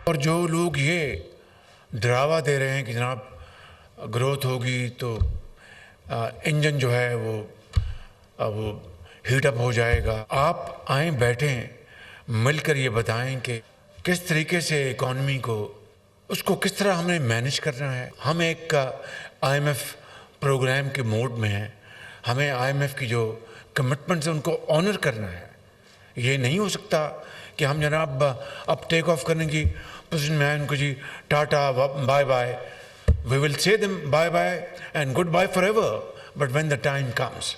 और जो लोग ये डरावा दे रहे हैं कि जनाब ग्रोथ होगी तो इंजन जो है वो हीट अप हो जाएगा, आप आए बैठें मिलकर ये बताएं कि किस तरीके से इकॉनमी को उसको किस तरह हमें मैनेज करना है। हम एक IMF प्रोग्राम के मोड में हैं, हमें IMF की जो कमिटमेंट्स है उनको ऑनर करना है। ये नहीं हो सकता कि हम जनाब अब टेक ऑफ करने की पोजीशन में आए, उनको जी टाटा bye bye, we will say them bye bye and goodbye forever, but when the time comes.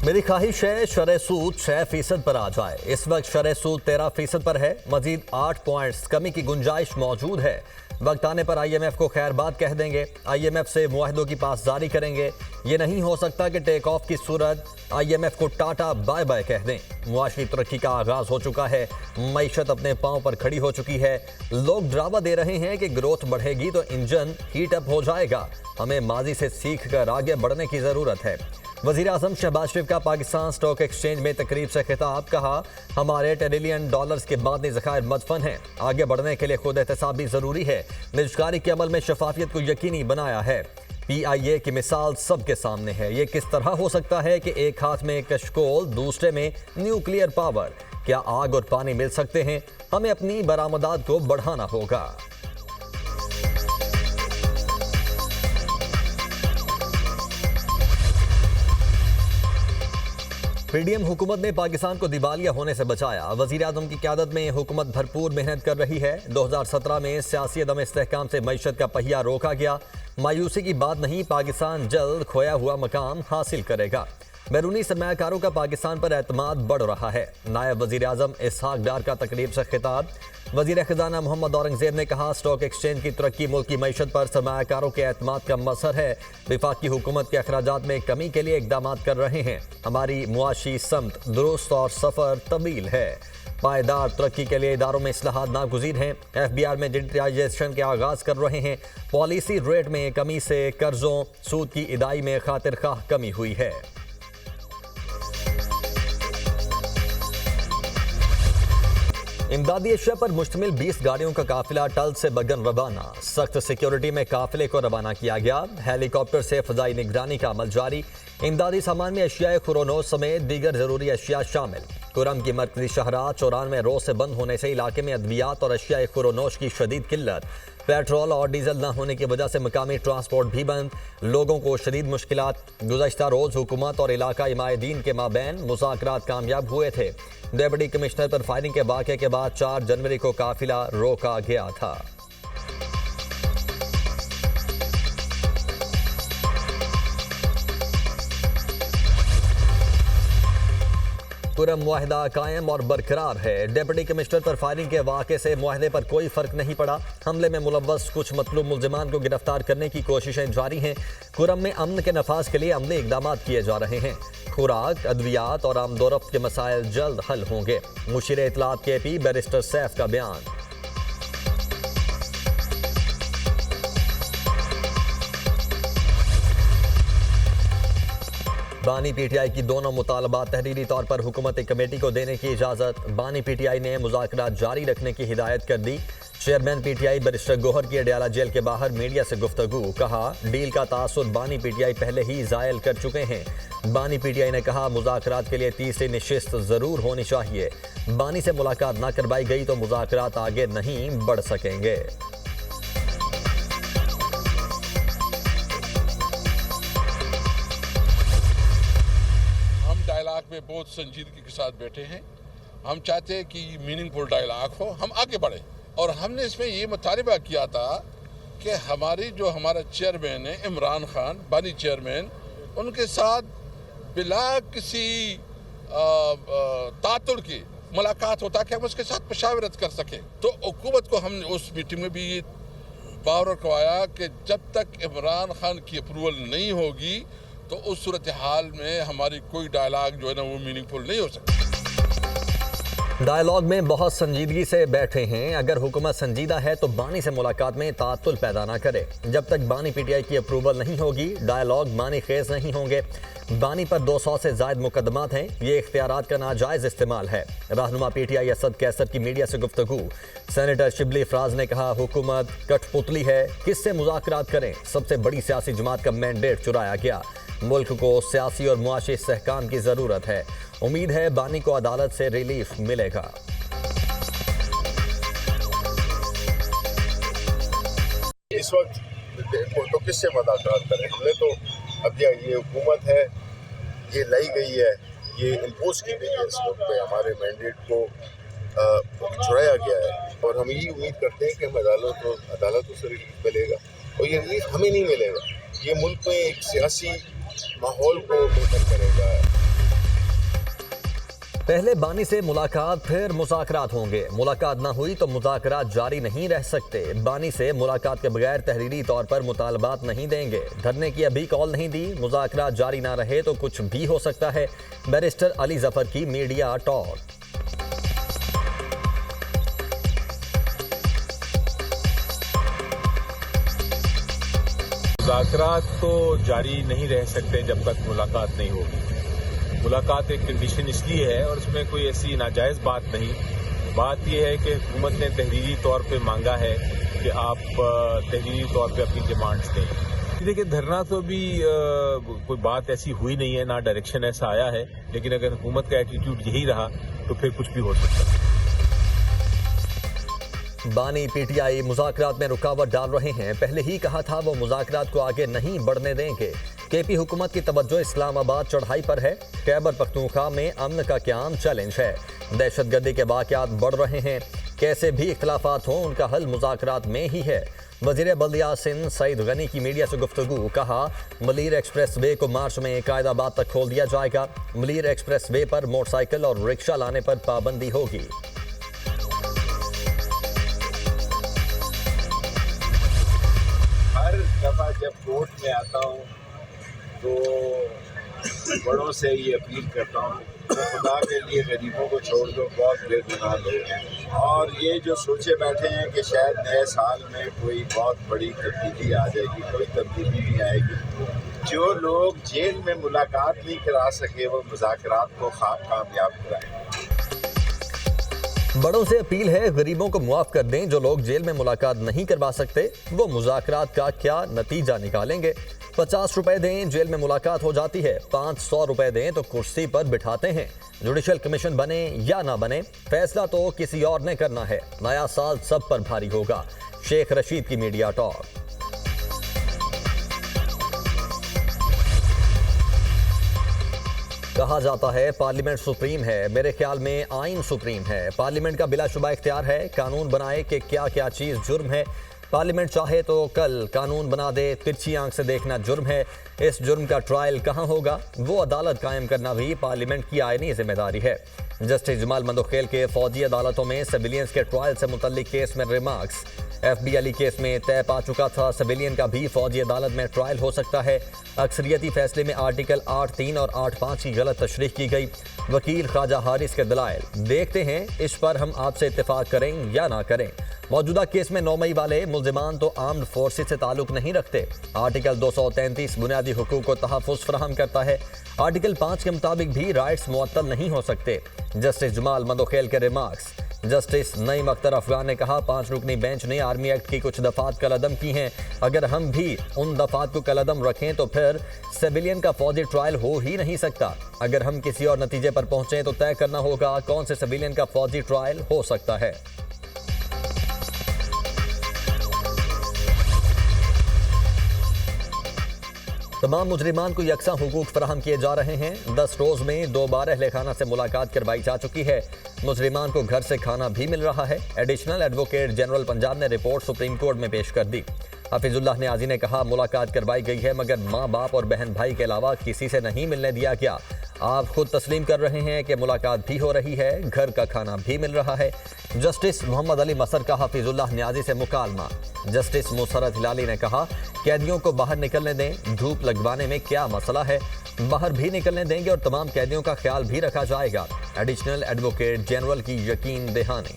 मेरी ख्वाहिश है शरह सूद 6% पर आ जाए। इस वक्त शरह सूद 13% पर है। मजीद 8 पॉइंट्स कमी की गुंजाइश मौजूद है। वक्त आने पर IMF को खैरबाद कह देंगे, IMF से मुआहदों की पासदारी करेंगे। ये नहीं हो सकता कि टेक ऑफ की सूरत IMF को टाटा बाय बाय कह दें। मुआशी तरक्की का आगाज हो चुका है, मईशत अपने पांव पर खड़ी हो चुकी है। लोग ड्रावा दे रहे हैं कि ग्रोथ बढ़ेगी तो इंजन हीट अप हो जाएगा। हमें माजी से सीख कर आगे बढ़ने की जरूरत है। वज़ीर आज़म शहबाज शरीफ का पाकिस्तान स्टॉक एक्सचेंज में तकरीब से खिताब, कहा हमारे ट्रिलियन डॉलर्स के मादनी ज़खायर मदफन हैं। आगे बढ़ने के लिए खुद एहतसाबी ज़रूरी है। निजकारी के अमल में शफाफियत को यकीनी बनाया है। PIA की मिसाल सबके सामने है। ये किस तरह हो सकता है कि एक हाथ में कशकोल, दूसरे में न्यूक्लियर पावर? क्या आग और पानी मिल सकते हैं? हमें अपनी बरामदात को बढ़ाना होगा। PDM हुकूमत ने पाकिस्तान को दिवालिया होने से बचाया। वज़ीर आज़म की क़यादत में हुकूमत भरपूर मेहनत कर रही है। 2017 में सियासी अदम इस्तेहकाम से मईशत का पहिया रोका गया। मायूसी की बात नहीं, पाकिस्तान जल्द खोया हुआ मकाम हासिल करेगा। बैरूनी सरमायाकारों का पाकिस्तान पर एतमाद बढ़ रहा है। नायब वज़ीर आज़म इसहाक डार का तकरीब से खिताब। वज़ीर ख़जाना मोहम्मद औरंगज़ेब ने कहा स्टॉक एक्सचेंज की तरक्की मुल्क की मईशत पर सरमायाकारों के एतमाद का मसर है। वफाकी हुकूमत के अखराजात में कमी के लिए इक़दाम कर रहे हैं। हमारी मुआशी समत दुरुस्त और सफ़र तवील है। पायदार तरक्की के लिए इदारों में इस्लाहात नागुज़ीर हैं। FBR में डिजिटलाइजेशन के आगाज़ कर रहे हैं। पॉलिसी रेट में कमी से कर्ज़ों सूद की इदाई में खातिर खाह कमी हुई है। इमदादी अशिया पर मुश्तमिल 20 गाड़ियों का काफिला टल से बगन रवाना। सख्त सिक्योरिटी में काफिले को रवाना किया गया। हेलीकॉप्टर से फजाई निगरानी का अमल जारी। इमदादी सामान में अशिया खुरोनोश समेत दीगर जरूरी अशिया शामिल। कुरम की मरकजी शहरा 94 रोज से बंद होने से इलाके में अद्वियात और अशिया खुरोनोश की शदीद किल्लत। पेट्रोल और डीजल न होने की वजह से मकामी ट्रांसपोर्ट भी बंद। लोगों को शदीद मुश्किलात। गुज़श्ता रोज हुकूमत और इलाकाई माहिदीन के माबैन मुज़ाकरात कामयाब हुए थे। डिप्टी कमिश्नर पर फायरिंग के वाक़े के बाद 4 जनवरी को काफिला रोका गया था। कुरम मुआहदा कायम और बरकरार है। डिप्टी कमिश्नर पर फायरिंग के वाक़े से मुआहदे पर कोई फर्क नहीं पड़ा। हमले में मुलव्वस कुछ मतलूब मुल्ज़िमान को गिरफ्तार करने की कोशिशें जारी हैं। कुरम में अमन के नफाज के लिए अमली इक़दाम किए जा रहे हैं। खुराक, अद्वियात और आमदोरफ्त के मसाइल जल्द हल होंगे। मुशीर इत्तलात KP बैरिस्टर सैफ का बयान। बानी PTI की दोनों मुतालबात तहरीरी तौर पर हुकूमती कमेटी को देने की इजाज़त। बानी PTI ने मुज़ाकरात जारी रखने की हिदायत कर दी। चेयरमैन PTI बैरिस्टर गौहर की अडयाला जेल के बाहर मीडिया से गुफ्तगू। कहा डील का तासुर बानी PTI पहले ही ज़ायल कर चुके हैं। बानी PTI ने कहा मुज़ाकरात के लिए तीसरी नशिस्त ज़रूर होनी चाहिए। बानी से मुलाकात न करवाई गई तो मुज़ाकरात आगे नहीं बढ़ सकेंगे। में बहुत संजीदगी के साथ बैठे हैं। हम चाहते हैं कि मीनिंगफुल डायलॉग हो, हम आगे बढ़े। और हमने इसमें ये मुतालबा किया था कि हमारा चेयरमैन है इमरान खान, बानी चेयरमैन, उनके साथ बिला किसी तातुड़ की मुलाकात होता कि हम उसके साथ मशावरत कर सकें। तो हुकूमत को हमने उस मीटिंग में भी ये पावर करवाया कि जब तक इमरान खान की अप्रूवल नहीं होगी तो उस सूरत हाल में हमारी कोई डायलॉग जो है ना वो मीनिंगफुल नहीं हो सकता। डायलॉग में बहुत संजीदगी से बैठे हैं। अगर हुकूमत संजीदा है तो बानी से मुलाकात में तातुल पैदा ना करे। जब तक बानी पीटीआई की अप्रूवल नहीं होगी, डायलॉग बानी खेज नहीं होंगे। बानी पर 200 से जायद मुकदमात हैं। ये इख्तियारात का नाजायज इस्तेमाल है। रहनुमा पीटीआई असद कैसर की मीडिया से गुफ्तगू। सेनेटर शिबली फराज ने कहा, हुकूमत कठपुतली है, किससे मुज़ाकरात करें। सबसे बड़ी सियासी जमात का मैंडेट चुराया गया। मुल्क को सियासी और मुआशी इस्तेहकाम की ज़रूरत है। उम्मीद है बानी को अदालत से रिलीफ मिलेगा। इस वक्त तो किससे मुलाकात करें। हमने तो अब ये हुकूमत है, ये लाई गई है, ये इम्पोज की गई है। इस वक्त पे हमारे मैंडेट को छुड़ाया गया है और हम यही उम्मीद करते हैं कि हम अदालतों से रिलीफ मिलेगा। और ये रिलीफ हमें नहीं मिलेगा, ये मुल्क में एक सियासी माहौल को बेहतर करेगा। पहले बानी से मुलाकात, फिर मुज़ाकरात होंगे। मुलाकात ना हुई तो मुज़ाकरात जारी नहीं रह सकते। बानी से मुलाकात के बगैर तहरीरी तौर पर मुतालबात नहीं देंगे। धरने की अभी कॉल नहीं दी। मुज़ाकरात जारी ना रहे तो कुछ भी हो सकता है। बैरिस्टर अली जफर की मीडिया टॉक। मुज़ाकरात तो जारी नहीं रह सकते जब तक मुलाकात नहीं होगी। मुलाकात एक कंडीशन इसलिए है और इसमें कोई ऐसी नाजायज़ बात नहीं। बात यह है कि हुकूमत ने तहरीरी तौर पे मांगा है कि आप तहरीरी तौर पे अपनी डिमांड्स दें। देखिए, धरना तो अभी कोई बात ऐसी हुई नहीं है, ना डायरेक्शन ऐसा आया है। लेकिन अगर हुकूमत का एटीट्यूड यही रहा तो फिर कुछ भी हो सकता है। बानी पीटीआई मुज़ाकरात में रुकावट डाल रहे हैं। पहले ही कहा था वो मुज़ाकरात को आगे नहीं बढ़ने देंगे। केपी हुकूमत की तवज्जो इस्लामाबाद चढ़ाई पर है। खैबर पख्तूनख्वा में अमन का क़याम चैलेंज है। दहशतगर्दी के वाक़यात बढ़ रहे हैं। कैसे भी इख्तिलाफात हों, उनका हल मुज़ाकरात में ही है। वज़ीर बल्दियात सिंध सईद गनी की मीडिया से गुफ्तगू। कहा, मलीर एक्सप्रेस वे को मार्च में कायदाबाद तक खोल दिया जाएगा। मलीर एक्सप्रेस वे पर मोटरसाइकिल और रिक्शा लाने पर पाबंदी होगी। हर दफ़ा जब कोर्ट में आता हूँ तो बड़ों से ये अपील करता हूँ कि खुदा के लिए गरीबों को छोड़ दो, बहुत बेगुनाह लोग हैं। और ये जो सोचे बैठे हैं कि शायद नए साल में कोई बहुत बड़ी तब्दीली आ जाएगी, कोई तब्दीली नहीं आएगी। जो लोग जेल में मुलाकात नहीं करा सके वो मुज़ाकरात को कामयाब कराएं। बड़ों से अपील है, गरीबों को मुआफ कर दें। जो लोग जेल में मुलाकात नहीं करवा सकते वो मुज़ाकरात का क्या नतीजा निकालेंगे। 50 रुपए दें, जेल में मुलाकात हो जाती है। 500 रुपए दें तो कुर्सी पर बिठाते हैं। जुडिशल कमीशन बने या ना बने, फैसला तो किसी और ने करना है। नया साल सब पर भारी होगा। शेख रशीद की मीडिया टॉक। कहा जाता है पार्लियामेंट सुप्रीम है। मेरे ख्याल में आइन सुप्रीम है। पार्लियामेंट का बिलाशुबा इख्तियार है कानून बनाए कि क्या क्या चीज़ जुर्म है। पार्लियामेंट चाहे तो कल कानून बना दे। तिरछी आंख से देखना जुर्म है। इस जुर्म का ट्रायल कहाँ होगा, वो अदालत कायम करना भी पार्लियामेंट की आईनी जिम्मेदारी है। जस्टिस जमाल मंदोखेल के फौजी अदालतों में सिविलियंस के ट्रायल से मुतल्लिक केस में रिमार्क्स। FB अली केस में तय पा चुका था, सिविलियन का भी फौजी अदालत में ट्रायल हो सकता है। अक्सरियती फैसले में आर्टिकल 8(3) और 8(5) की गलत तशरीह की गई। वकील ख्वाजा हारिस के दलाइल। देखते हैं इस पर हम आपसे इत्तेफाक करें या ना करें। मौजूदा केस में 9 मई वाले मुल्जिमान तो आर्म्ड फोर्सेस से ताल्लुक नहीं रखते। आर्टिकल 233 बुनियादी हुकूक को तहफ़्फ़ुज़ फराहम करता है। आर्टिकल 5 के मुताबिक भी राइट्स मुअत्तल नहीं हो सकते। जस्टिस जमाल मंदोखेल के रिमार्क्स। जस्टिस नईम अख्तर अफगान ने कहा, 5 रुकनी बेंच ने आर्मी एक्ट की कुछ दफात कलअदम की हैं। अगर हम भी उन दफात को कलअदम रखें तो फिर सिविलियन का फौजी ट्रायल हो ही नहीं सकता। अगर हम किसी और नतीजे पर पहुंचें तो तय करना होगा कौन से सिविलियन का फौजी ट्रायल हो सकता है। तमाम मुजरिमान को यकसा हुकूक फराहम किए जा रहे हैं। 10 रोज में 2 बार अहले खाना से मुलाकात करवाई जा चुकी है। मुजरिमान को घर से खाना भी मिल रहा है। एडिशनल एडवोकेट जनरल पंजाब ने रिपोर्ट सुप्रीम कोर्ट में पेश कर दी। हफीजुल्लाह नियाजी ने कहा, मुलाकात करवाई गई है मगर माँ बाप और बहन भाई के अलावा किसी से नहीं मिलने दिया गया। आप खुद तस्लीम कर रहे हैं कि मुलाकात भी हो रही है, घर का खाना भी मिल रहा है। जस्टिस मोहम्मद अली मसर का हफीजुल्लाह न्याजी से मुकालमा। जस्टिस मुसरत हिलाली ने कहा, कैदियों को बाहर निकलने दें, धूप लगवाने में क्या मसला है, बाहर भी निकलने देंगे और तमाम कैदियों का ख्याल भी रखा जाएगा। एडिशनल एडवोकेट जनरल की यकीन दहानी।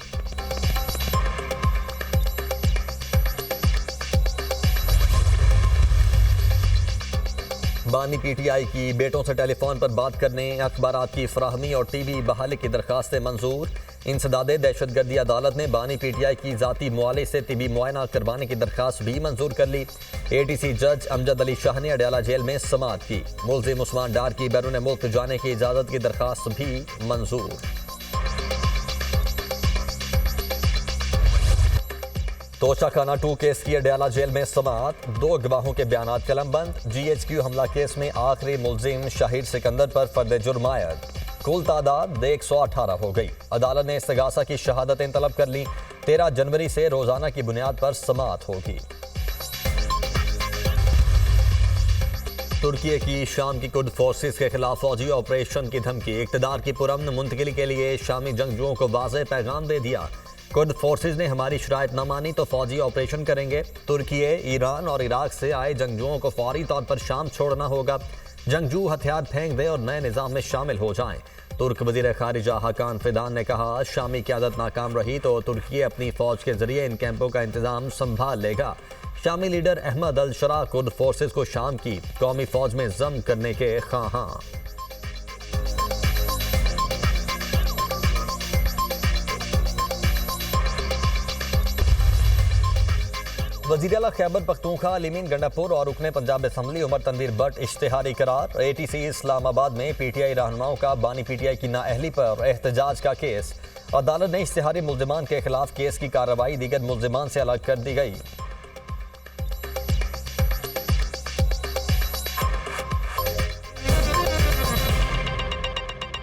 बानी पीटीआई की बेटों से टेलीफोन पर बात करने, अखबारात की फराहमी और टीवी बहाली की दरखास्तें मंजूर। इंसदादे दहशतगर्दी अदालत ने बानी पीटीआई की जाती मुआलिज से तिबी मुआयना करवाने की दरखास्त भी मंजूर कर ली। एटीसी जज अमजद अली शाह ने अडयाला जेल में समाअत की। मुलजिम उस्मान डार की बैरून मुल्क जाने की इजाज़त की दरखास्त भी मंजूर। तोशाखाना 2 केस की अडयाला जेल में समाअत। 2 गवाहों के बयानात कलमबंद। GHQ हमला केस में आखिरी मुलजिम शाहिद सिकंदर पर फर्द जुर्म आयद। कुल तादाद 118 हो गई। अदालत ने इस्तगासा की शहादतें तलब कर ली। 13 जनवरी से रोजाना की बुनियाद पर समाअत होगी। तुर्की की शाम की कुर्द फोर्सेस के खिलाफ फौजी ऑपरेशन की धमकी। इक़्तिदार की पुरअमन मुंतकिली के लिए शामी जंगजुओं को वाज़ेह पैगाम दे दिया। कुर्द फोर्सेस ने हमारी शराइत न मानी तो फौजी ऑपरेशन करेंगे। तुर्की, ईरान और इराक से आए जंगजुओं को फौरी तौर पर शाम छोड़ना होगा। जंगजू हथियार फेंक दें और नए निज़ाम में शामिल हो जाएं। तुर्क वज़ीर ख़ारिजा हकान फिदान ने कहा, शामी क़यादत नाकाम रही तो तुर्की अपनी फ़ौज के ज़रिए इन कैंपों का इंतज़ाम संभाल लेगा। शामी लीडर अहमद अल शरा कुर्द फोर्सेस को शाम की कौमी फ़ौज में ज़म करने के ख़्वाहां। वज़ीर आला खैबर पख्तूनख्वा अलीमीन गंडापुर और रुकने पंजाब असम्बली उमर तनवीर भट्ट इश्तिहारी करार। ATC इस्लामाबाद में PTI रहनुमाओं का बानी PTI की नाअहली पर एहतजाज का केस। अदालत ने इश्तिहारी मुल्जिमान के खिलाफ केस की कार्रवाई दीगर मुल्जिमान से अलग कर दी गई।